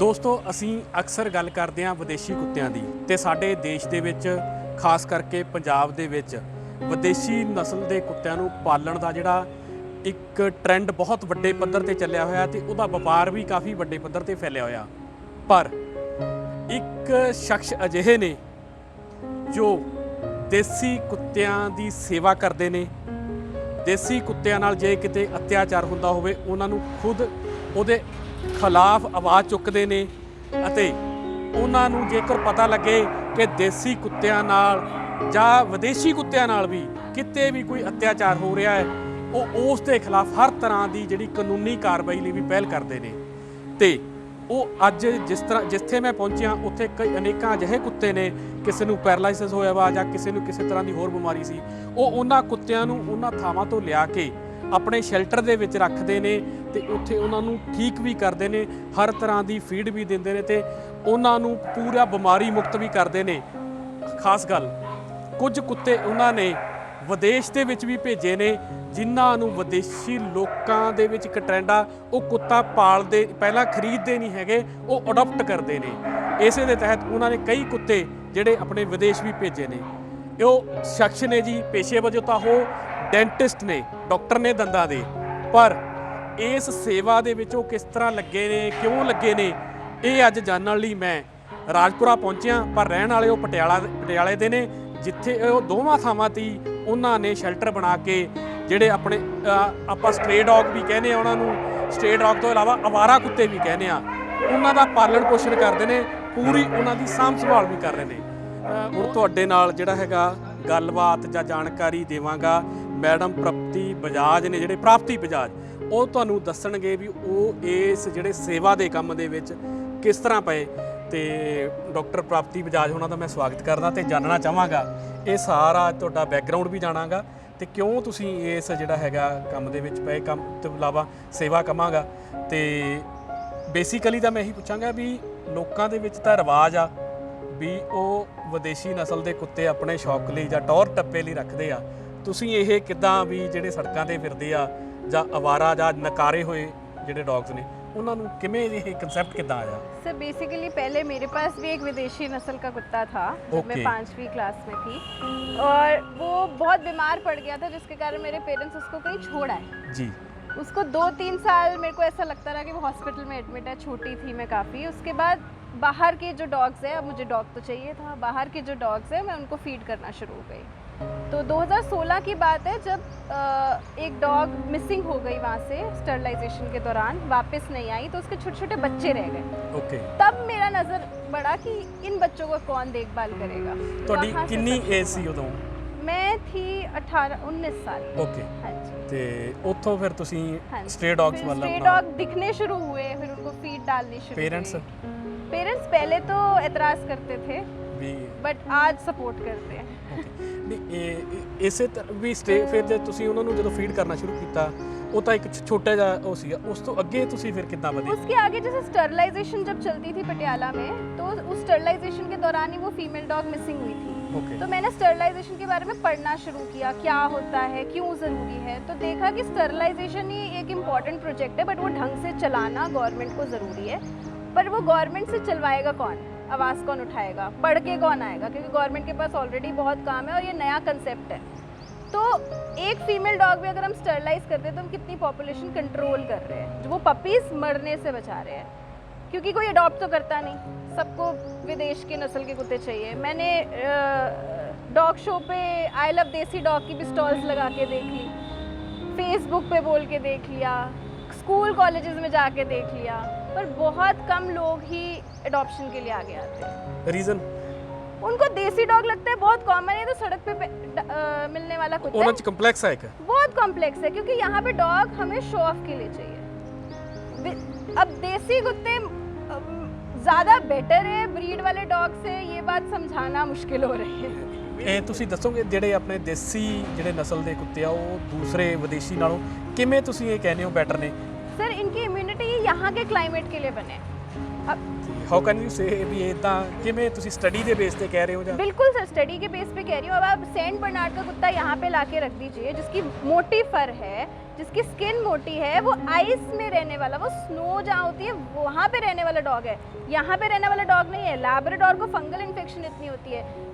ਦੋਸਤੋ ਅਸੀਂ ਅਕਸਰ ਗੱਲ ਕਰਦੇ ਹਾਂ ਵਿਦੇਸ਼ੀ ਕੁੱਤਿਆਂ ਦੀ ਤੇ ਸਾਡੇ ਦੇਸ਼ ਦੇ ਵਿੱਚ ਖਾਸ ਕਰਕੇ ਪੰਜਾਬ ਦੇ ਵਿੱਚ ਵਿਦੇਸ਼ੀ ਨਸਲ ਦੇ ਕੁੱਤਿਆਂ ਨੂੰ ਪਾਲਣ ਦਾ ਜਿਹੜਾ ਇੱਕ ਟ੍ਰੈਂਡ ਬਹੁਤ ਵੱਡੇ ਪੱਧਰ ਤੇ ਚੱਲਿਆ ਹੋਇਆ ਤੇ ਉਹਦਾ ਵਪਾਰ ਵੀ ਕਾਫੀ ਵੱਡੇ ਪੱਧਰ ਤੇ ਫੈਲਿਆ ਹੋਇਆ। ਪਰ ਇੱਕ ਸ਼ਖਸ ਅਜਿਹੇ ਨੇ ਜੋ ਦੇਸੀ ਕੁੱਤਿਆਂ ਦੀ ਸੇਵਾ ਕਰਦੇ ਨੇ। ਦੇਸੀ ਕੁੱਤਿਆਂ ਨਾਲ ਜੇ ਕਿਤੇ ਅਤਿਆਚਾਰ ਹੁੰਦਾ ਹੋਵੇ ਉਹਨਾਂ ਨੂੰ ਖੁਦ ਉਹਦੇ ਖਿਲਾਫ ਆਵਾਜ਼ ਚੁੱਕਦੇ ਨੇ ਅਤੇ ਉਹਨਾਂ ਨੂੰ ਜੇਕਰ ਪਤਾ ਲੱਗੇ ਕਿ ਦੇਸੀ ਕੁੱਤਿਆਂ ਨਾਲ ਜਾਂ ਵਿਦੇਸ਼ੀ ਕੁੱਤਿਆਂ ਨਾਲ ਵੀ ਕਿਤੇ ਵੀ ਕੋਈ ਅਤਿਆਚਾਰ ਹੋ ਰਿਹਾ ਹੈ ਉਹ ਉਸ ਦੇ ਖਿਲਾਫ ਹਰ ਤਰ੍ਹਾਂ ਦੀ ਜਿਹੜੀ ਕਾਨੂੰਨੀ ਕਾਰਵਾਈ ਲਈ ਵੀ ਪਹਿਲ ਕਰਦੇ ਨੇ। ਤੇ ਉਹ ਅੱਜ ਜਿੱਥੇ ਮੈਂ ਪਹੁੰਚਿਆ ਉੱਥੇ ਕਈ ਅਨੇਕਾਂ ਅਜਿਹੇ ਕੁੱਤੇ ਨੇ, ਕਿਸੇ ਨੂੰ ਪੈਰਾਲਾਈਸਿਸ ਹੋਇਆ ਵਾ ਜਾਂ ਕਿਸੇ ਨੂੰ ਕਿਸੇ ਤਰ੍ਹਾਂ ਦੀ ਹੋਰ ਬਿਮਾਰੀ ਸੀ, ਉਹ ਉਹਨਾਂ ਕੁੱਤਿਆਂ ਨੂੰ ਉਹਨਾਂ ਥਾਵਾਂ ਤੋਂ ਲਿਆ ਕੇ ਆਪਣੇ ਸ਼ੈਲਟਰ ਦੇ ਵਿੱਚ ਰੱਖਦੇ ਨੇ ਤੇ ਉੱਥੇ ਉਹਨਾਂ ਨੂੰ ਠੀਕ ਵੀ ਕਰਦੇ ਨੇ, ਹਰ ਤਰ੍ਹਾਂ ਦੀ ਫੀਡ ਵੀ ਦਿੰਦੇ ਨੇ ਤੇ ਉਹਨਾਂ ਨੂੰ ਪੂਰਾ ਬਿਮਾਰੀ ਮੁਕਤ ਵੀ ਕਰਦੇ ਨੇ। ਖਾਸ ਗੱਲ ਕੁਝ ਕੁੱਤੇ ਉਹਨਾਂ ਨੇ ਵਿਦੇਸ਼ ਦੇ ਵਿੱਚ ਵੀ ਭੇਜੇ ਨੇ ਜਿਨ੍ਹਾਂ ਨੂੰ ਵਿਦੇਸ਼ੀ ਲੋਕਾਂ ਦੇ ਵਿੱਚ ਇੱਕ ਟ੍ਰੈਂਡ ਆ, ਉਹ ਕੁੱਤਾ ਪਾਲਦੇ ਪਹਿਲਾਂ ਖਰੀਦਦੇ ਨਹੀਂ ਹੈਗੇ, ਉਹ ਅਡਾਪਟ ਕਰਦੇ ਨੇ। ਇਸੇ ਦੇ ਤਹਿਤ ਉਹਨਾਂ ਨੇ ਕਈ ਕੁੱਤੇ ਜਿਹੜੇ ਆਪਣੇ ਵਿਦੇਸ਼ ਵੀ ਭੇਜੇ ਨੇ। ਉਹ ਸ਼ਖਸ ਨੇ ਜੀ ਪੇਸ਼ੇ ਵਜੋਂ ਤਾਂ ਉਹ ਡੈਂਟਿਸਟ ਨੇ, ਡਾਕਟਰ ਨੇ ਦੰਦਾਂ ਦੇ, ਪਰ ਇਸ ਸੇਵਾ ਦੇ ਵਿੱਚ ਉਹ ਕਿਸ ਤਰ੍ਹਾਂ ਲੱਗੇ ਨੇ, ਕਿਉਂ ਲੱਗੇ ਨੇ, ਇਹ ਅੱਜ ਜਾਣਨ ਲਈ ਮੈਂ ਰਾਜਪੁਰਾ ਪਹੁੰਚਿਆ। ਪਰ ਰਹਿਣ ਵਾਲੇ ਉਹ ਪਟਿਆਲੇ ਦੇ ਨੇ, ਜਿੱਥੇ ਉਹ ਦੋਵਾਂ ਥਾਵਾਂ 'ਤੇ ਉਹਨਾਂ ਨੇ ਸ਼ੈਲਟਰ ਬਣਾ ਕੇ ਜਿਹੜੇ ਆਪਣੇ ਆਪਾਂ ਸਟ੍ਰੇ ਡੌਗ ਵੀ ਕਹਿੰਦੇ ਆ ਉਹਨਾਂ ਨੂੰ, ਸਟ੍ਰੇ ਡੌਗ ਤੋਂ ਇਲਾਵਾ ਅਵਾਰਾ ਕੁੱਤੇ ਵੀ ਕਹਿੰਦੇ ਆ, ਉਹਨਾਂ ਦਾ ਪਾਲਣ ਪੋਸ਼ਣ ਕਰਦੇ ਨੇ, ਪੂਰੀ ਉਹਨਾਂ ਦੀ ਸਾਂਭ ਸੰਭਾਲ ਵੀ ਕਰ ਰਹੇ ਨੇ। ਹੁਣ ਤੁਹਾਡੇ ਨਾਲ ਜਿਹੜਾ ਹੈਗਾ ਗੱਲਬਾਤ ਜਾਂ ਜਾਣਕਾਰੀ ਦੇਵਾਂਗਾ। ਮੈਡਮ ਪ੍ਰਾਪਤੀ ਬਜਾਜ ਨੇ, ਜਿਹੜੇ ਪ੍ਰਾਪਤੀ ਬਜਾਜ, ਉਹ ਤੁਹਾਨੂੰ ਦੱਸਣਗੇ ਵੀ ਉਹ ਇਸ ਜਿਹੜੇ ਸੇਵਾ ਦੇ ਕੰਮ ਦੇ ਵਿੱਚ ਕਿਸ ਤਰ੍ਹਾਂ ਪਏ। ਤੇ ਡਾਕਟਰ ਪ੍ਰਾਪਤੀ ਬਜਾਜ ਹੋਣਾ ਦਾ ਮੈਂ ਸਵਾਗਤ ਕਰਦਾ ਤੇ ਜਾਣਨਾ ਚਾਹਾਂਗਾ ਇਹ ਸਾਰਾ ਤੁਹਾਡਾ ਬੈਕਗਰਾਊਂਡ ਵੀ ਜਾਣਾਂਗਾ ਤੇ ਕਿਉਂ ਤੁਸੀਂ ਇਸ ਜਿਹੜਾ ਹੈਗਾ ਕੰਮ ਦੇ ਵਿੱਚ ਪਏ, ਕੰਮ ਤੋਂ ਇਲਾਵਾ ਸੇਵਾ ਕਮਾਂਗਾ। ਤੇ ਬੇਸਿਕਲੀ ਤਾਂ ਮੈਂ ਇਹੀ ਪੁੱਛਾਂਗਾ ਵੀ ਲੋਕਾਂ ਦੇ ਵਿੱਚ ਤਾਂ ਰਿਵਾਜ ਆ ਵੀ ਉਹ ਵਿਦੇਸ਼ੀ ਨਸਲ ਦੇ ਕੁੱਤੇ ਆਪਣੇ ਸ਼ੌਕ ਲਈ ਜਾਂ ਟੌਰ ਟੱਪੇ ਲਈ ਰੱਖਦੇ ਆ, ਤੁਸੀਂ ਇਹ ਕਿੱਦਾਂ ਵੀ ਜਿਹੜੇ ਸੜਕਾਂ ਤੇ ਫਿਰਦੇ ਆ ਜਾਂ ਅਵਾਰਾ ਜਾਂ ਨਕਾਰੇ ਹੋਏ ਜਿਹੜੇ डॉग्स ने उन्होंने किमें ये कंसेप्ट कितना आया? सर बेसिकली पहले मेरे पास भी एक विदेशी नस्ल का कुत्ता था जब मैं 5वीं क्लास में थी और वो बहुत बीमार पड़ गया था जिसके कारण मेरे पेरेंट्स उसको कहीं छोड़ आए जी। उसको 2-3 साल मेरे को ऐसा लगता रहा कि वो हॉस्पिटल में एडमिट है, छोटी थी मैं काफ़ी। उसके बाद बाहर के जो डॉग्स हैं, अब मुझे डॉग तो चाहिए था, बाहर के जो डॉग्स हैं मैं उनको फीड करना शुरू हो गई। तो 2016 की बात है जब एक डॉग मिसिंग हो गई वहाँ से स्टरलाइजेशन के दौरान, वापस नहीं आई, तो उसके छोटे छोटे बच्चे रह गए। तब मेरा नज़र बढ़ा कि इन बच्चों को कौन देखभाल करेगा। तो कितनी एज सी उदों? मैं थी 18-19 साल। हाँ जी। ते उतो फिर तुसी स्ट्रे डॉग्स वाला स्ट्रे डॉग दिखने शुरू हुए, फिर उनको फीड डालनी शुरू। पेरेंट्स पहले तो एतराज़ करते थे बट आज सपोर्ट करते हैं। ਇਸੇ ਤਰ੍ਹਾਂ ਵੀ ਸਟੇ ਫਿਰ ਜੇ ਤੁਸੀਂ ਉਹਨਾਂ ਨੂੰ ਜਦੋਂ ਫੀਡ ਕਰਨਾ ਸ਼ੁਰੂ ਕੀਤਾ ਉਹ ਤਾਂ ਇੱਕ ਛੋਟਾ ਜਿਹਾ ਉਹ ਸੀਗਾ, ਉਸ ਤੋਂ ਅੱਗੇ ਤੁਸੀਂ ਫਿਰ ਕਿੱਦਾਂ ਵਧੇ? उसके आगे जैसे स्टरलाइजेशन जब चलती थी पटियाला में तो उस स्टरलाइजेशन के दौरान ही वो फीमेल डॉग मिसिंग हुई थी। तो मैंने स्टरलाइजेशन के बारे में पढ़ना शुरू किया, क्या होता है, क्यों ज़रूरी है, तो देखा कि स्टरलाइजेशन ही एक इम्पॉर्टेंट प्रोजेक्ट है बट वो ढंग से चलाना गवर्नमेंट को ज़रूरी है। पर वो गवर्नमेंट से चलवाएगा कौन, आवाज़ कौन उठाएगा, पढ़ के कौन आएगा, क्योंकि गवर्नमेंट के पास ऑलरेडी बहुत काम है और ये नया कंसेप्ट है। तो एक फीमेल डॉग भी अगर हम स्टरलाइज करते हैं तो हम कितनी पॉपुलेशन कंट्रोल कर रहे हैं, जो वो पपीज़ मरने से बचा रहे हैं, क्योंकि कोई अडॉप्ट तो करता नहीं, सबको विदेश के नस्ल के कुत्ते चाहिए। मैंने डॉग शो पे आई लव देसी डॉग की भी स्टॉल्स लगा के देख ली, फेसबुक पे बोल के देख लिया, स्कूल कॉलेजेस में जाके देख लिया, पर बहुत कम लोग ही एडॉप्शन के लिए आगे आते हैं। रीज़न उनको देसी डॉग लगता है बहुत कॉमन है, तो सड़क पे मिलने वाला कुत्ता है, कॉम्प्लेक्स है, बहुत कॉम्प्लेक्स है, क्योंकि यहाँ पे डॉग हमें शो ऑफ के लिए चाहिए। अब देसी कुत्ते ज़्यादा बेटर है ब्रीड वाले डॉग से, ये बात समझाना मुश्किल हो रही है। ਇਹ ਤੁਸੀਂ ਦੱਸੋਗੇ ਜਿਹੜੇ ਆਪਣੇ ਦੇਸੀ ਜਿਹੜੇ ਨਸਲ ਦੇ ਕੁੱਤੇ ਆ ਉਹ ਦੂਸਰੇ ਵਿਦੇਸ਼ੀ ਨਾਲੋਂ ਕਿਵੇਂ ਤੁਸੀਂ ਇਹ ਕਹਿੰਦੇ ਹੋ ਬੈਟਰ ਨੇ? सर इनकी इम्यूनिटी यहाँ के क्लाइमेट के लिए बने, ਹਾਊ ਕੈਨ ਯੂ ਸੇ ਵੀ ਇਦਾਂ ਕਿਵੇਂ ਤੁਸੀਂ ਸਟੱਡੀ ਦੇ ਬੇਸ ਤੇ ਕਹਿ ਰਹੇ ਹੋ ਜਾਂ? बिल्कुल सर, स्टडी के बेस पे कह रही हूँ। अब आप सेंट बर्नार्ड का कुत्ता यहाँ पे लाके रख दीजिए, जिसकी मोटी फर है, जिसकी स्किन मोटी है, वो आइस में रहने वाला, वो स्नो जहाँ होती है वहाँ पे रहने वाला डॉग है, यहाँ पे रहने वाला डॉग नहीं है। लैब्राडोर को फंगल इन्फेक्शन इतनी होती है,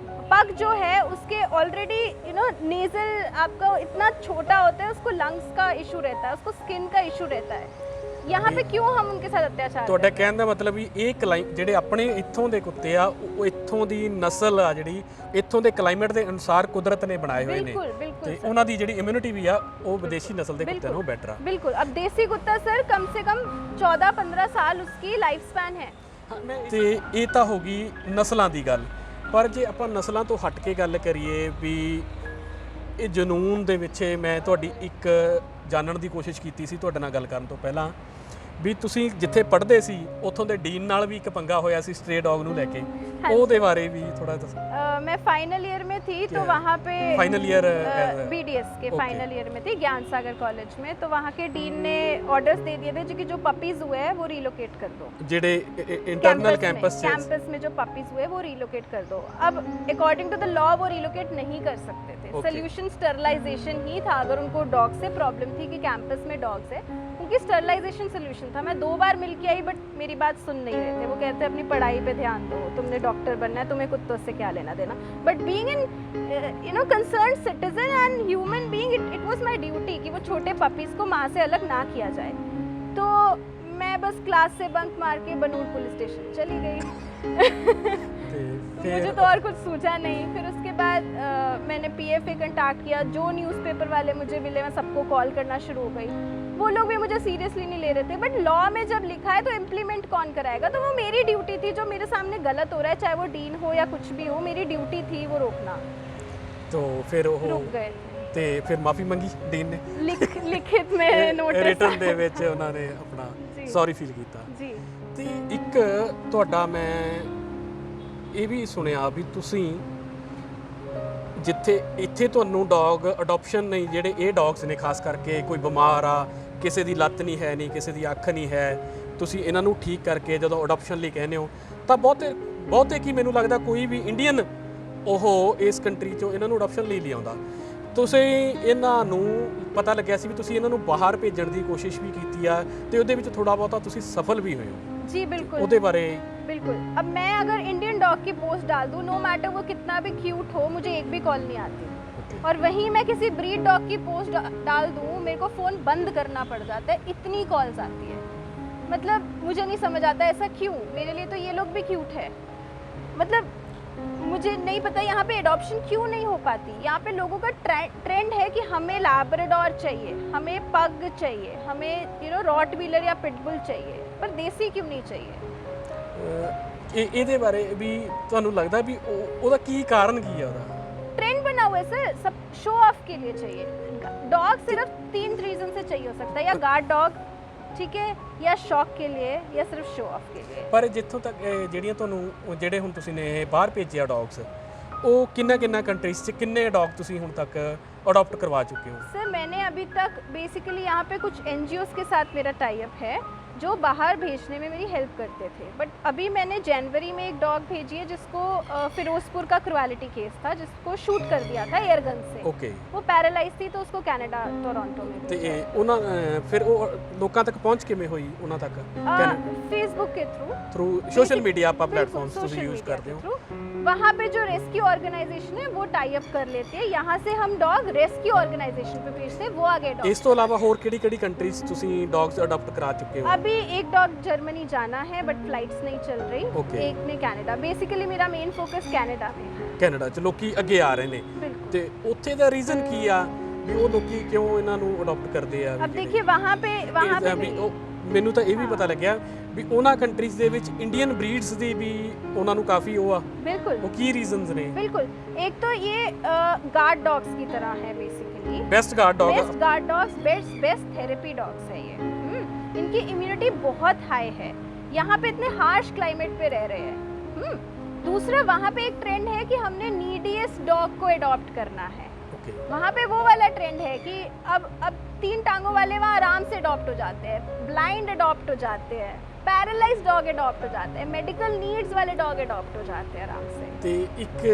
पग जो है उसके ऑलरेडी नेजल आपका इतना छोटा होता है, उसको लंग्स का इशू रहता है, उसको स्किन का इशू रहता है। यहाँ पे क्यों हम उनके साथ अत्याचार ਤੁਹਾਡਾ ਕਹਿਣ ਦਾ ਮਤਲਬ ਵੀ ਇਹ ਜਿਹੜੇ ਆਪਣੇ ਇੱਥੋਂ ਦੇ ਕੁੱਤੇ ਆ ਉਹ ਇੱਥੋਂ ਦੀ ਨਸਲ ਆ ਜਿਹੜੀ ਇੱਥੋਂ ਦੇ ਕਲਾਈਮੇਟ ਦੇ ਅਨੁਸਾਰ ਕੁਦਰਤ ਨੇ ਬਣਾਏ ਹੋਏ ਨੇ, ਤੇ ਉਹਨਾਂ ਦੀ ਜਿਹੜੀ ਇਮਿਊਨਿਟੀ ਵੀ ਆ ਉਹ ਵਿਦੇਸ਼ੀ ਨਸਲ ਦੇ ਕੁੱਤਿਆਂ ਨਾਲੋਂ ਬੈਟਰ ਆ। बिल्कुल। अब देसी कुत्ता सर कम से कम 14-15 साल उसकी लाइफ स्पैन है। ਤੇ ਇਹ ਤਾਂ ਹੋ ਗਈ ਨਸਲਾਂ ਦੀ ਗੱਲ, ਪਰ ਜੇ ਆਪਾਂ ਨਸਲਾਂ ਤੋਂ ਹਟ ਕੇ ਗੱਲ ਕਰੀਏ ਵੀ ਇਹ ਜਨੂਨ ਦੇ ਵਿੱਚ ਮੈਂ ਤੁਹਾਡੀ ਇੱਕ ਜਾਣਨ ਦੀ ਕੋਸ਼ਿਸ਼ ਕੀਤੀ ਸੀ ਤੁਹਾਡੇ ਨਾਲ ਗੱਲ ਕਰਨ ਤੋਂ ਪਹਿਲਾਂ ਵੀ ਤੁਸੀਂ ਜਿੱਥੇ ਪੜ੍ਹਦੇ ਸੀ ਉੱਥੋਂ ਦੇ ਡੀਨ ਨਾਲ ਵੀ ਇੱਕ ਪੰਗਾ ਹੋਇਆ ਸੀ ਸਟ੍ਰੇ ਡੌਗ ਨੂੰ ਲੈ ਕੇ, ਉਹਦੇ ਬਾਰੇ ਵੀ ਥੋੜਾ ਦੱਸੋ। मैं फाइनल ईयर में थी तो वहाँ पे फाइनल ईयर BDS के फाइनल ईयर में थी ज्ञान सागर कॉलेज में, तो वहाँ के डीन ने ऑर्डर्स दे दिए थे कि जो पपीज हुए हैं वो रिलोकेट कर दो, ਜਿਹੜੇ इंटरनल कैंपस कैंपस में जो पपीज हुए वो रिलोकेट कर दो। अब अकॉर्डिंग टू द लॉ वो रिलोकेट नहीं कर सकते थे। सोल्यूशन स्टरलाइजेशन ही था। अगर उनको डॉग से प्रॉब्लम थी कि कैंपस में डॉग्स है, उनकी स्टरलाइजेशन सोल्यूशन था। मैं 2 बार मिल के आई बट मेरी बात सुन नहीं रहे थे। वो कहते अपनी पढ़ाई पे ध्यान दो, तुमने डॉक्टर बनना है, तुम्हें कुत्तों से क्या लेना देना। But being in concerned citizen and human being, it was my duty कि वो छोटे पपीज को माँ से अलग ना किया जाए। तो मैं बस क्लास से बंक मार के बनूर पुलिस स्टेशन चली गई। तो मुझे तो और कुछ सूझा नहीं। फिर उसके बाद मैंने PFA कंटैक्ट किया, जो न्यूज़पेपर वाले मुझे मिले मैं सबको कॉल करना शुरू हो गई। वो लोग भी मुझे सीरियसली नहीं ले रहे थे, बट लॉ में जब लिखा है तो इम्प्लीमेंट कौन कराएगा। तो वो मेरी ड्यूटी थी, जो मेरे सामने गलत हो रहा है चाहे वो डीन हो या कुछ भी हो, मेरी ड्यूटी थी वो रोकना। तो फिर वो रुक गए ਤੇ ਫਿਰ ਮਾਫੀ ਮੰਗੀ ਡੀਨ ਨੇ ਲਿਖਿਤ में नोटिस ਰਿਟਨ ਦੇ ਵਿੱਚ ਉਹਨਾਂ ਨੇ ਆਪਣਾ ਸੌਰੀ ਫੀਲ ਕੀਤਾ जी। ਤੇ ਇੱਕ ਤੁਹਾਡਾ ਮੈਂ ਇਹ ਵੀ ਸੁਣਿਆ ਵੀ ਤੁਸੀਂ ਜਿੱਥੇ ਇੱਥੇ ਤੁਹਾਨੂੰ ਡੌਗ ਅਡਾਪਸ਼ਨ ਨਹੀਂ, ਜਿਹੜੇ ਇਹ ਡੌਗਸ ਨੇ ਖਾਸ ਕਰਕੇ ਕੋਈ ਬਿਮਾਰ ਆ, ਕਿਸੇ ਦੀ ਲੱਤ ਨਹੀਂ ਹੈ, ਨਹੀਂ ਕਿਸੇ ਦੀ ਅੱਖ ਨਹੀਂ ਹੈ, ਤੁਸੀਂ ਇਹਨਾਂ ਨੂੰ ਠੀਕ ਕਰਕੇ ਜਦੋਂ ਅਡਾਪਸ਼ਨ ਲਈ ਕਹਿੰਦੇ ਹੋ ਤਾਂ ਬਹੁਤੇ ਕੀ ਮੈਨੂੰ ਲੱਗਦਾ ਕੋਈ ਵੀ ਇੰਡੀਅਨ ਉਹ ਇਸ ਕੰਟਰੀ 'ਚੋਂ ਇਹਨਾਂ ਨੂੰ ਅਡਾਪਸ਼ਨ ਲਈ ਲਿਆਉਂਦਾ। ਤੁਸੀਂ ਇਹਨਾਂ ਨੂੰ ਪਤਾ ਲੱਗਿਆ ਸੀ ਵੀ ਤੁਸੀਂ ਇਹਨਾਂ ਨੂੰ ਬਾਹਰ ਭੇਜਣ ਦੀ ਕੋਸ਼ਿਸ਼ ਵੀ ਕੀਤੀ ਆ ਤੇ ਉਹਦੇ ਵਿੱਚ ਥੋੜਾ ਬਹੁਤਾ ਤੁਸੀਂ ਸਫਲ ਵੀ ਹੋਏ ਹੋ। जी बिल्कुल। ਉਹਦੇ ਬਾਰੇ बिल्कुल। अब मैं अगर इंडियन डॉग की पोस्ट डाल दूँ, नो मैटर वो कितना भी क्यूट हो, मुझे एक भी कॉल नहीं आती। और वहीं मैं किसी ब्रीड डॉग की पोस्ट डाल दूँ, मेरे को फ़ोन बंद करना पड़ जाता है, इतनी कॉल्स आती है। मतलब मुझे नहीं समझ आता ऐसा क्यों। मेरे लिए तो ये लोग भी क्यूट है, मतलब मुझे नहीं पता यहाँ पे एडॉप्शन क्यों नहीं हो पाती। यहाँ पे लोगों का ट्रेंड है कि हमें लैब्राडोर चाहिए, हमें पग चाहिए, हमें रॉटवीलर या पिटबुल चाहिए, पर देसी क्यों नहीं चाहिए। ਇਹਦੇ ਬਾਰੇ ਵੀ ਤੁਹਾਨੂੰ ਲੱਗਦਾ ਵੀ ਉਹਦਾ ਕੀ ਕਾਰਨ ਕੀ ਆ ਉਹਦਾ? ट्रेंड बना हुआ है सर, सब शो ऑफ के लिए चाहिए। डॉग सिर्फ 3 रीजन से चाहिए हो सकता है, या गार्ड डॉग, ठीक है, या शौक के लिए, या सिर्फ शो ऑफ के लिए। ਪਰ ਜਿੱਥੋਂ ਤੱਕ ਜਿਹੜੀਆਂ ਤੁਹਾਨੂੰ ਜਿਹੜੇ ਹੁਣ ਤੁਸੀਂ ਨੇ ਬਾਹਰ ਭੇਜਿਆ ਡੌਗਸ, ਉਹ ਕਿੰਨਾ ਕੰਟਰੀਜ਼ 'ਚ ਕਿੰਨੇ ਡੌਗ ਤੁਸੀਂ ਹੁਣ ਤੱਕ अडॉप्ट करवा चुके हो? सर मैंने अभी तक बेसिकली यहाँ पे कुछ NGOs के साथ मेरा टाई अप है जो बाहर भेजने में मेरी हेल्प करते थे। बट अभी मैंने जनवरी में एक डॉग भेजी है जिसको फिरोजपुर का क्रुएलिटी केस था, जिसको शूट कर दिया था एयरगन से। ओके। वो पैरालाइज थी तो उसको कनाडा टोरंटो में ਤੇ ਉਹਨਾਂ ਫਿਰ ਉਹ ਲੋਕਾਂ ਤੱਕ ਪਹੁੰਚ ਕਿਵੇਂ ਹੋਈ ਉਹਨਾਂ ਤੱਕ? फेसबुक के थ्रू सोशल मीडिया आप प्लेटफॉर्म्स ਤੁਸੀਂ यूज करते हो? वहाँ पे जो रेस्क्यू ऑर्गेनाइजेशन है वो टाई अप कर लेते हैं, यहाँ से हम डॉग रेस्क्यू ऑर्गेनाइजेशन पे भेजते हैं, वो आगे डॉग। ਇਸ ਤੋਂ ਇਲਾਵਾ ਹੋਰ ਕਿਹੜੀ ਕੰਟਰੀਜ਼ ਤੁਸੀਂ ਡੌਗਸ ਅਡਾਪਟ ਕਰਾ ਚੁੱਕੇ ਹੋ? अभी एक डॉग जर्मनी जाना है बट फ्लाइट्स नहीं चल रही। Okay. एक ने कनाडा। बेसिकली मेरा मेन फोकस कनाडा में है। ਕੈਨੇਡਾ 'ਚ ਲੋਕੀ ਅੱਗੇ ਆ ਰਹੇ ਨੇ बिल्कुल। ਤੇ ਉੱਥੇ ਦਾ ਰੀਜ਼ਨ ਕੀ ਆ ਵੀ ਉਹ ਲੋਕੀ ਕਿਉਂ ਇਹਨਾਂ ਨੂੰ ਅਡਾਪਟ ਕਰਦੇ ਆ? अब देखिए वहाँ पे नहीं। ਮੈਨੂੰ ਤਾਂ ਇਹ ਵੀ ਪਤਾ ਲੱਗਿਆ ਵੀ ਉਹਨਾਂ ਕੰਟਰੀਜ਼ ਦੇ ਵਿੱਚ ਇੰਡੀਅਨ ਬਰੀਡਸ ਦੀ ਵੀ ਉਹਨਾਂ ਨੂੰ ਕਾਫੀ ਉਹ ਆ। बिल्कुल। ਉਹ ਕੀ ਰੀਜ਼ਨਸ ਨੇ? बिल्कुल। एक तो ये गार्ड डॉग्स की तरह है basically. Best guard dog. Best guard dogs, best therapy dogs है ये। इनकी इम्यूनिटी बहुत हाई है, यहाँ पे इतने हार्श क्लाइमेट पे रह रहे हैं। दूसरा वहाँ पे एक ट्रेंड है कि हमने नीडीएस्ट डॉग को अडॉप्ट करना है। वहाँ पे वो वाला ट्रेंड है कि अब 3 टांगों वाले वहाँ आराम से अडॉप्ट हो जाते हैं, ब्लाइंड अडॉप्ट हो जाते हैं, पैरालाइज डॉग अडॉप्ट हो जाते हैं, मेडिकल नीड्स वाले डॉग अडॉप्ट हो जाते हैं आराम से। ਤੇ ਇੱਕ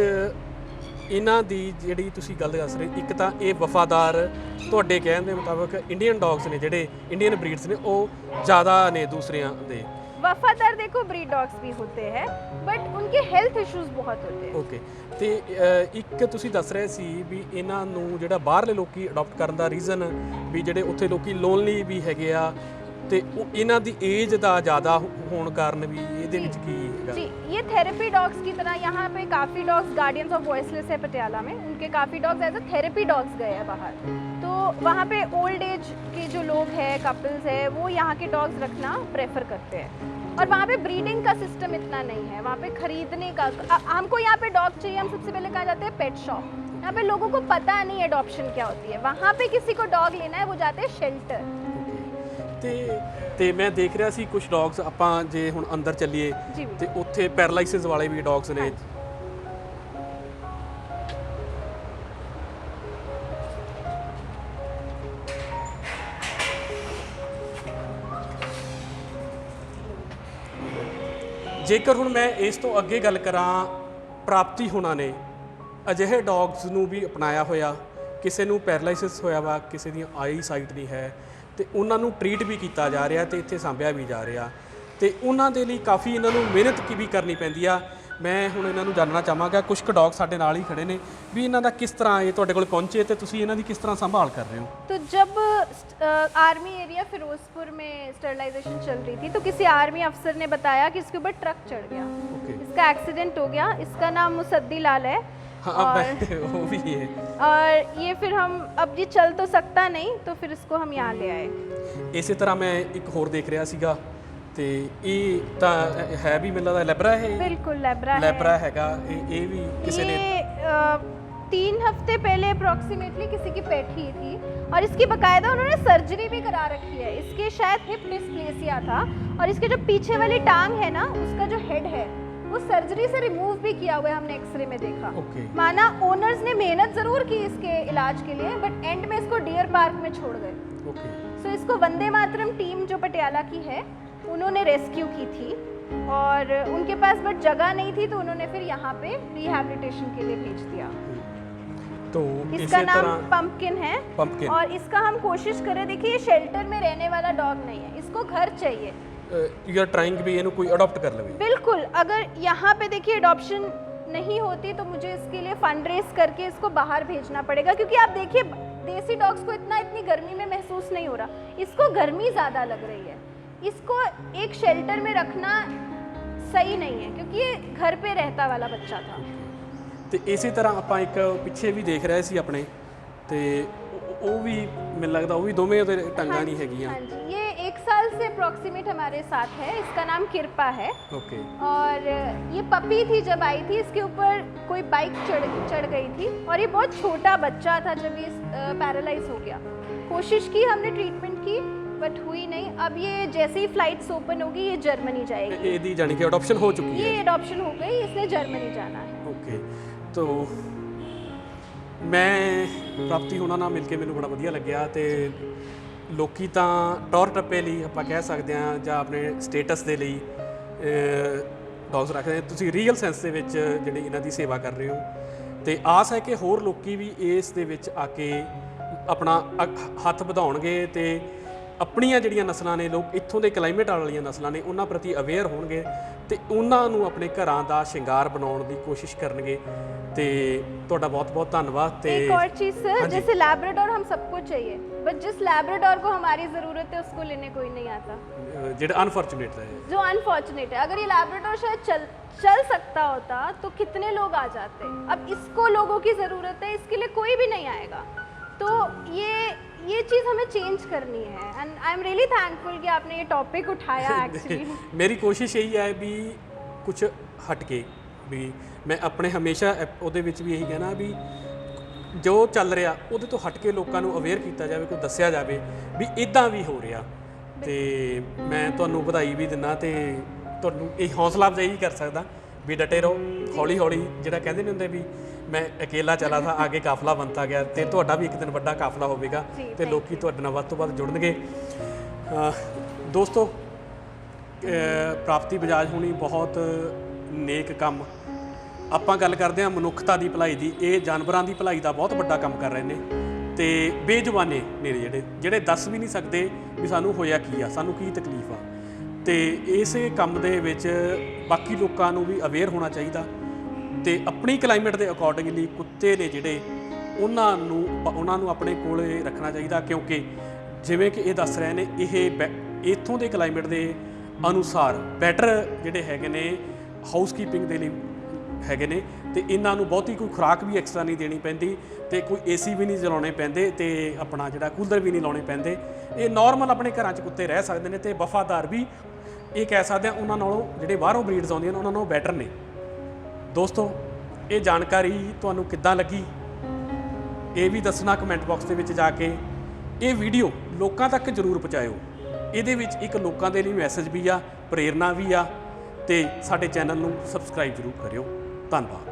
ਇਹਨਾਂ ਦੀ ਜਿਹੜੀ ਤੁਸੀਂ ਗੱਲ ਦੱਸ ਰਹੇ, ਇੱਕ ਤਾਂ ਇਹ ਵਫਾਦਾਰ ਤੁਹਾਡੇ ਕਹਿਣ ਦੇ ਮੁਤਾਬਕ ਇੰਡੀਅਨ ਡੌਗਸ ਨੇ, ਜਿਹੜੇ ਇੰਡੀਅਨ ਬਰੀਡਸ ਨੇ, ਉਹ ਜ਼ਿਆਦਾ ਨੇ ਦੂਸਰਿਆਂ ਦੇ। वफादार देखो ब्रीड डॉग्स भी होते हैं बट उनके हेल्थ इश्यूज बहुत होते हैं। ਓਕੇ, ਤੇ ਇੱਕ ਤੁਸੀਂ ਦੱਸ ਰਹੇ ਸੀ ਵੀ ਇਹਨਾਂ ਨੂੰ ਜਿਹੜਾ ਬਾਹਰਲੇ ਲੋਕੀ ਅਡਾਪਟ ਕਰਨ ਦਾ ਰੀਜ਼ਨ ਵੀ ਜਿਹੜੇ ਉੱਥੇ ਲੋਕੀ ਲੋਨਲੀ ਵੀ ਹੈਗੇ ਆ, ਤੇ ਉਹ ਇਹਨਾਂ ਦੀ ਏਜ ਦਾ ਜ਼ਿਆਦਾ ਹੋਣ ਕਾਰਨ ਵੀ ਇਹਦੇ ਵਿੱਚ ਕੀ ਹੈਗਾ? जी, ये थेरेपी डॉग्स की तरह यहाँ पे काफ़ी डॉग्स गार्डियंस ऑफ वॉइसलेस है पटियाला में, उनके काफ़ी dogs as a therapy dogs गए हैं बाहर। तो वहाँ पे ओल्ड एज के जो लोग हैं, कपल्स है, वो यहाँ के डॉग्स रखना प्रेफर करते हैं। और वहाँ पे ब्रीडिंग का सिस्टम इतना नहीं है, वहाँ पे खरीदने का हमको यहाँ पे डॉग चाहिए, हम सबसे पहले कहाँ जाते हैं पेट शॉप। यहाँ पे लोगों को पता नहीं है अडॉप्शन क्या होती है। वहाँ पे किसी को डॉग लेना है वो जाते हैं शेल्टर। ਤੇ ਮੈਂ ਦੇਖ ਰਿਹਾ ਸੀ ਕੁਝ ਡੌਗਸ, ਆਪਾਂ ਜੇ ਹੁਣ ਅੰਦਰ ਚੱਲੀਏ ਜੀ। ਤੇ ਉੱਥੇ ਪੈਰਾਲਾਈਸਿਸ ਵਾਲੇ ਵੀ ਡੌਗਸ ਨੇ। ਜੇਕਰ ਹੁਣ ਮੈਂ ਇਸ ਤੋਂ ਅੱਗੇ ਗੱਲ ਕਰਾਂ, ਪ੍ਰਾਪਤੀ ਹੋਣਾ ਨੇ ਅਜਿਹੇ ਡੌਗਸ ਨੂੰ ਵੀ ਅਪਣਾਇਆ ਹੋਇਆ, ਕਿਸੇ ਨੂੰ ਪੈਰਾਲਾਈਸਿਸ ਹੋਇਆ ਵਾ, ਕਿਸੇ ਦੀ ਆਈ ਸਾਈਟ ਨਹੀਂ ਹੈ, ਤੇ ਉਹਨਾਂ ਨੂੰ ਟਰੀਟ ਵੀ ਕੀਤਾ ਜਾ ਰਿਹਾ ਤੇ ਇੱਥੇ ਸਾਂਭਿਆ ਵੀ ਜਾ ਰਿਹਾ, ਤੇ ਉਹਨਾਂ ਦੇ ਲਈ ਕਾਫੀ ਇਹਨਾਂ ਨੂੰ ਮਿਹਨਤ ਵੀ ਕਰਨੀ ਪੈਂਦੀ ਆ। ਮੈਂ ਹੁਣ ਇਹਨਾਂ ਨੂੰ ਜਾਣਨਾ ਚਾਹਾਂਗਾ, ਕੁਝ ਕੁ ਡੌਗ ਸਾਡੇ ਨਾਲ ਹੀ ਖੜੇ ਨੇ, ਵੀ ਇਹਨਾਂ ਦਾ ਕਿਸ ਤਰ੍ਹਾਂ ਇਹ ਤੁਹਾਡੇ ਕੋਲ ਪਹੁੰਚੇ ਤੇ ਤੁਸੀਂ ਇਹਨਾਂ ਦੀ ਕਿਸ ਤਰ੍ਹਾਂ ਸੰਭਾਲ ਕਰ ਰਹੇ ਹੋ? तो जब आर्मी एरिया फिरोजपुर में स्टरलाइजेशन चल रही थी तो किसी आर्मी अफसर ने बताया कि इसके ऊपर ट्रक चढ़ गया, इसका एक्सीडेंट हो गया। इसका नाम मुसद्दी लाल है। हाँ, वो भी है। और ये फिर हम अब ये चल तो सकता नहीं तो फिर इसको हम यहाँ ले आए। ਇਸੇ ਤਰ੍ਹਾਂ ਮੈਂ ਇੱਕ ਹੋਰ ਦੇਖ ਰਿਹਾ ਸੀਗਾ, ਤੇ ਇਹ ਤਾਂ ਹੈ ਵੀ ਮੈਨੂੰ ਲੱਗਦਾ ਲੈਬਰਾ ਹੈ। बिल्कुल लेब्रा है। ਲੈਬਰਾ ਹੈਗਾ, ਇਹ ਵੀ ਕਿਸੇ ਨੇ ये 3 हफ्ते पहले अप्रॉक्सीमेटली किसी की पेट ही थी और इसकी बकायदा उन्होंने सर्जरी भी करा रखी है। इसके शायद हिप डिस्प्लेसिया था और इसके जो पीछे वाली टांग है ना, उसका जो हेड है वो सर्जरी से रिमूव भी किया हुआ है, हमने एक्सरे में देखा। ओके। माना ओनर्स ने मेहनत ज़रूर की इसके इलाज के लिए बट एंड में इसको डियर पार्क में छोड़ गए। ओके। सो इसको वंदे मातरम टीम जो पटियाला की है उन्होंने रेस्क्यू की थी और उनके पास बट जगह नहीं थी तो उन्होंने फिर यहाँ पे रिहैबिलिटेशन के लिए भेज दिया। तो इसका नाम पंपकिन है। पंपकिन। और इसका हम कोशिश करें, देखिए ये शेल्टर में रहने वाला डॉग नहीं है, इसको घर चाहिए। यू आर ट्राइंग भी ਇਹਨੂੰ ਕੋਈ ਅਡਾप्ट कर लवे। बिल्कुल, अगर यहाँ पे देखिए अडॉप्शन नहीं होती तो मुझे इसके लिए फंड रेज करके इसको बाहर भेजना पड़ेगा, क्योंकि आप देखिए देसी डॉग्स को इतनी गर्मी में महसूस नहीं हो रहा, इसको गर्मी ज़्यादा लग रही है। इसको एक शेल्टर में रखना सही नहीं है क्योंकि ये घर पे रहता वाला बच्चा था। ਤੇ ਇਸੇ ਤਰ੍ਹਾਂ ਆਪਾਂ ਇੱਕ ਪਿੱਛੇ ਵੀ ਦੇਖ ਰਹੇ ਸੀ ਆਪਣੇ, ਤੇ ਉਹ ਵੀ ਮੈਨੂੰ ਲੱਗਦਾ ਉਹ ਵੀ ਦੋਵੇਂ ਉਹਦੇ ਟੰਗਾਂ ਨਹੀਂ ਹੈਗੀਆਂ। हाँ जी, ये 1 साल से अप्रॉक्सीमेट हमारे साथ है। इसका नाम किरपा है। ओके। और ये पपी थी जब आई थी, इसके ऊपर कोई बाइक चढ़ गई थी और ये बहुत छोटा बच्चा था जब ये पैरालाइज हो गया। कोशिश की हमने, ट्रीटमेंट की बट हुई नहीं। अब ये जैसे ही फ्लाइट्स ओपन होगी ये जर्मनी जाएगी। ਇਹਦੀ ਜਾਣੀ ਕਿ ਅਡਾप्शन ਹੋ ਚੁੱਕੀ ये ਹੈ। अडॉप्शन हो गई, इसने जर्मनी जाना है। ओके। तो ਮੈਂ ਪ੍ਰਾਪਤੀ ਹੋਣਾ ਨਾਲ ਮਿਲ ਕੇ ਮੈਨੂੰ ਬੜਾ ਵਧੀਆ ਲੱਗਿਆ, ਤੇ ਲੋਕੀ ਤਾਂ ਟੌਰ ਟੱਪੇ ਲਈ ਆਪਾਂ ਕਹਿ ਸਕਦੇ ਹਾਂ ਜਾਂ ਆਪਣੇ ਸਟੇਟਸ ਦੇ ਲਈ ਡੌਗਸ ਰੱਖਦੇ ਆ, ਤੁਸੀਂ ਰੀਅਲ ਸੈਂਸ ਦੇ ਵਿੱਚ ਜਿਹੜੀ ਇਹਨਾਂ ਦੀ ਸੇਵਾ ਕਰ ਰਹੇ ਹੋ, ਤੇ ਆਸ ਹੈ ਕਿ ਹੋਰ ਲੋਕੀ ਵੀ ਇਸ ਦੇ ਵਿੱਚ ਆ ਕੇ ਆਪਣਾ ਹੱਥ ਵਧਾਉਣਗੇ ਤੇ ਆਪਣੀਆਂ ਜਿਹੜੀਆਂ ਨਸਲਾਂ ਨੇ, ਲੋਕ ਇੱਥੋਂ ਦੇ ਕਲਾਈਮੇਟ ਵਾਲੀਆਂ ਨਸਲਾਂ ਨੇ, ਉਹਨਾਂ ਪ੍ਰਤੀ ਅਵੇਅਰ ਹੋਣਗੇ ਤੇ ਉਹਨਾਂ ਨੂੰ ਆਪਣੇ ਘਰਾਂ ਦਾ ਸ਼ਿੰਗਾਰ ਬਣਾਉਣ ਦੀ ਕੋਸ਼ਿਸ਼ ਕਰਨਗੇ। ਤੇ ਤੁਹਾਡਾ ਬਹੁਤ ਬਹੁਤ ਧੰਨਵਾਦ। ਤੇ एक और चीज़ सर, जैसे लैब्राडोर हम सबको चाहिए बट जिस लैब्राडोर को हमारी ज़रूरत है उसको लेने कोई नहीं आता, ਜਿਹੜਾ ਅਨਫੋਰਚੂਨੇਟ ਹੈ, जो अनफॉर्चुनेट है। अगर ये लैब्राडोर शायद चल सकता होता तो कितने लोग आ जाते। अब इसको लोगों की ज़रूरत है, इसके लिए कोई भी नहीं आएगा। तो ये चीज़ हमें चेंज करनी है and I am really thankful कि आपने ये टॉपिक उठाया एक्चुअली। ਮੇਰੀ ਕੋਸ਼ਿਸ਼ ਇਹੀ ਹੈ ਵੀ ਕੁਝ ਹਟ ਕੇ, ਵੀ ਮੈਂ ਆਪਣੇ ਹਮੇਸ਼ਾ ਉਹਦੇ ਵਿੱਚ ਵੀ ਇਹੀ ਕਹਿਣਾ ਵੀ ਜੋ ਚੱਲ ਰਿਹਾ ਉਹਦੇ ਤੋਂ ਹਟ ਕੇ ਲੋਕਾਂ ਨੂੰ ਅਵੇਅਰ ਕੀਤਾ ਜਾਵੇ, ਕੋਈ ਦੱਸਿਆ ਜਾਵੇ ਵੀ ਇਦਾਂ ਵੀ ਹੋ ਰਿਹਾ। ਤੇ ਮੈਂ ਤੁਹਾਨੂੰ ਵਧਾਈ ਵੀ ਦਿੰਦਾ ਤੇ ਤੁਹਾਨੂੰ ਇਹ ਹੌਸਲਾ ਅਫਜ਼ਾਈ ਕਰ ਸਕਦਾ ਵੀ ਡਟੇ ਰਹੋ, ਹੌਲੀ ਹੌਲੀ, ਜਿਹੜਾ ਕਹਿੰਦੇ ਨੇ ਹੁੰਦੇ ਵੀ ਮੈਂ ਅਕੇਲਾ ਚਲਾ ਥਾ ਆਗੇ ਕਾਫਲਾ ਬਣਤਾ ਗਿਆ, ਤੇ ਤੁਹਾਡਾ ਵੀ ਇੱਕ ਦਿਨ ਵੱਡਾ ਕਾਫਲਾ ਹੋਵੇਗਾ ਤੇ ਲੋਕੀ ਤੁਹਾਡੇ ਨਾਲ ਵੱਧ ਤੋਂ ਵੱਧ ਜੁੜਨਗੇ। ਦੋਸਤੋ, ਪ੍ਰਾਪਤੀ ਬਜਾਜ ਹੋਣੀ ਬਹੁਤ ਨੇਕ ਕੰਮ। ਆਪਾਂ ਗੱਲ ਕਰਦੇ ਹਾਂ ਮਨੁੱਖਤਾ ਦੀ ਭਲਾਈ ਦੀ, ਇਹ ਜਾਨਵਰਾਂ ਦੀ ਭਲਾਈ ਦਾ ਬਹੁਤ ਵੱਡਾ ਕੰਮ ਕਰ ਰਹੇ ਨੇ ਤੇ ਬੇਜ਼ੁਬਾਨੇ ਨੇ ਜਿਹੜੇ ਦੱਸ ਵੀ ਨਹੀਂ ਸਕਦੇ ਵੀ ਸਾਨੂੰ ਹੋਇਆ ਕੀ ਆ, ਸਾਨੂੰ ਕੀ ਤਕਲੀਫ ਆ। ਤੇ ਇਸੇ ਕੰਮ ਦੇ ਵਿੱਚ ਬਾਕੀ ਲੋਕਾਂ ਨੂੰ ਵੀ ਅਵੇਅਰ ਹੋਣਾ ਚਾਹੀਦਾ ਤੇ ਆਪਣੀ ਕਲਾਈਮੇਟ ਦੇ ਅਕੋਰਡਿੰਗਲੀ ਕੁੱਤੇ ਨੇ ਜਿਹੜੇ ਉਹਨਾਂ ਨੂੰ ਆਪਣੇ ਕੋਲੇ ਰੱਖਣਾ ਚਾਹੀਦਾ, ਕਿਉਂਕਿ ਜਿਵੇਂ ਕਿ ਇਹ ਦੱਸ ਰਹੇ ਨੇ ਇਹ ਇੱਥੋਂ ਦੇ ਕਲਾਈਮੇਟ ਦੇ ਅਨੁਸਾਰ ਬੈਟਰ ਜਿਹੜੇ ਹੈਗੇ ਨੇ ਹਾਊਸਕੀਪਿੰਗ ਦੇ ਲਈ ਹੈਗੇ ਨੇ ਤੇ ਇਹਨਾਂ ਨੂੰ ਬਹੁਤੀ ਕੋਈ ਖੁਰਾਕ ਵੀ ਐਕਸਟਰਾ ਨਹੀਂ ਦੇਣੀ ਪੈਂਦੀ ਤੇ ਕੋਈ ਏਸੀ ਵੀ ਨਹੀਂ ਚਲਾਉਣੇ ਪੈਂਦੇ ਤੇ ਆਪਣਾ ਜਿਹੜਾ ਕੂਲਰ ਵੀ ਨਹੀਂ ਲਾਉਣੇ ਪੈਂਦੇ। ਇਹ ਨਾਰਮਲ ਆਪਣੇ ਘਰਾਂ 'ਚ ਕੁੱਤੇ ਰਹਿ ਸਕਦੇ ਨੇ ਤੇ ਵਫਾਦਾਰ ਵੀ ਇਹ ਕਹਿ ਸਕਦੇ ਆ ਉਹਨਾਂ ਨਾਲੋਂ ਜਿਹੜੇ ਬਾਹਰੋਂ ਬਰੀਡਸ ਆਉਂਦੀਆਂ ਨੇ ਉਹਨਾਂ ਨਾਲੋਂ ਬੈਟਰ ਨੇ। ਦੋਸਤੋ, ਇਹ ਜਾਣਕਾਰੀ ਤੁਹਾਨੂੰ ਕਿੱਦਾਂ ਲੱਗੀ ਇਹ ਵੀ ਦੱਸਣਾ ਕਮੈਂਟ ਬਾਕਸ ਦੇ ਵਿੱਚ ਜਾ ਕੇ। ਇਹ ਵੀਡੀਓ ਲੋਕਾਂ ਤੱਕ ਜ਼ਰੂਰ ਪਹੁੰਚਾਇਓ। ਇਹਦੇ ਵਿੱਚ ਇੱਕ ਲੋਕਾਂ ਦੇ ਲਈ ਮੈਸੇਜ ਵੀ ਆ, ਪ੍ਰੇਰਨਾ ਵੀ ਆ ਤੇ ਸਾਡੇ ਚੈਨਲ ਨੂੰ ਸਬਸਕ੍ਰਾਈਬ ਜ਼ਰੂਰ ਕਰਿਓ। ਧੰਨਵਾਦ।